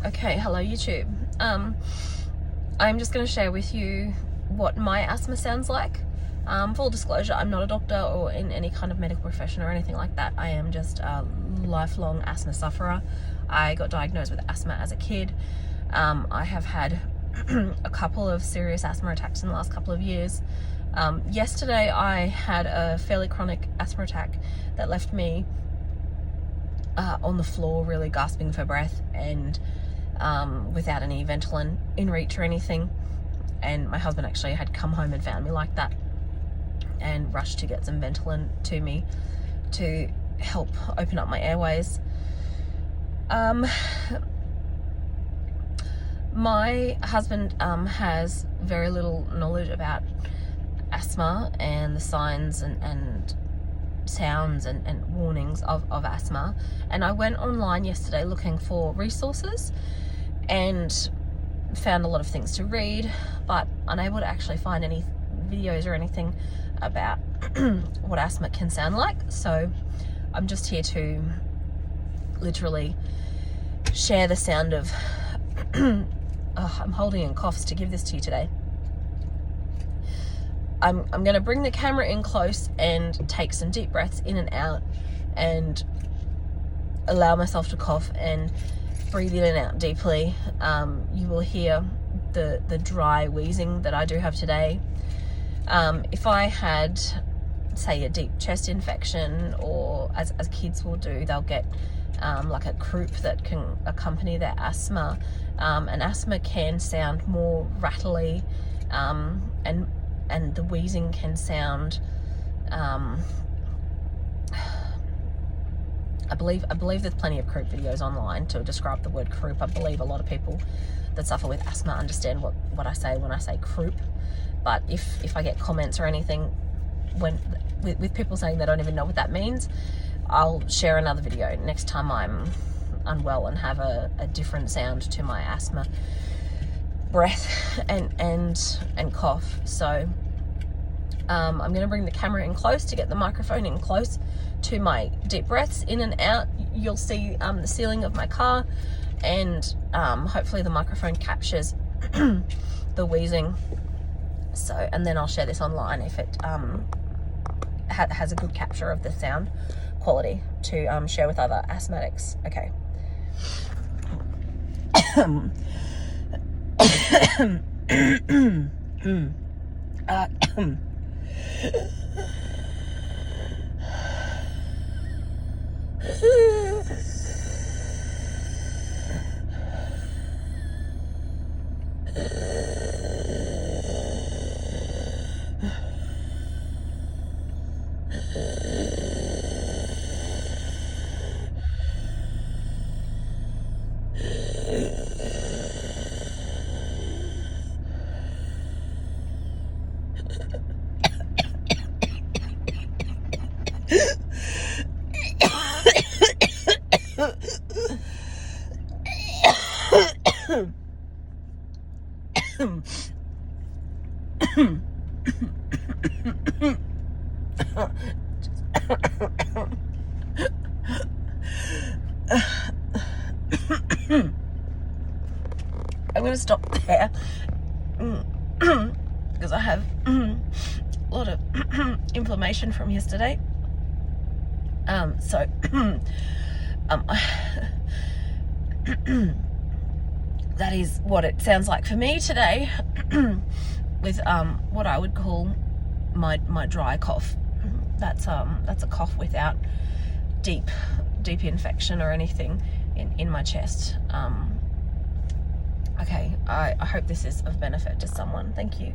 Okay, hello YouTube. I'm just going to share with you what my asthma sounds like. Full disclosure, I'm not a doctor or in any kind of medical profession or anything like that. I am just a lifelong asthma sufferer. I got diagnosed with asthma as a kid. I have had a couple of serious asthma attacks in the last couple of years. Yesterday I had a fairly chronic asthma attack that left me on the floor, really gasping for breath and without any Ventolin in reach or anything. And my husband actually had come home and found me like that and rushed to get some Ventolin to me to help open up my airways. My husband has very little knowledge about asthma and the signs and sounds and warnings of asthma, and I went online yesterday looking for resources and found a lot of things to read, but unable to actually find any videos or anything about what asthma can sound like. So I'm just here to literally share the sound of I'm holding in coughs to give this to you today. I'm going to bring the camera in close and take some deep breaths in and out and allow myself to cough and breathe in and out deeply. You will hear the dry wheezing that I do have today. If I had, say, a deep chest infection, or as kids will do, they'll get like a croup that can accompany their asthma. And asthma can sound more rattly, and the wheezing can sound, I believe there's plenty of croup videos online to describe the word croup. I believe a lot of people that suffer with asthma understand what I say when I say croup. But if I get comments or anything with people saying they don't even know what that means, I'll share another video next time I'm unwell and have a different sound to my asthma breath and cough. So I'm going to bring the camera in close to get the microphone in close to my deep breaths in and out. You'll see the ceiling of my car, and hopefully the microphone captures the wheezing. So, and then I'll share this online if it has a good capture of the sound quality to share with other asthmatics. Okay. I'm going to stop there because I have a lot of inflammation from yesterday. So that is what it sounds like for me today with what I would call my dry cough. That's a cough without deep infection or anything in my chest. Okay, I hope this is of benefit to someone. Thank you.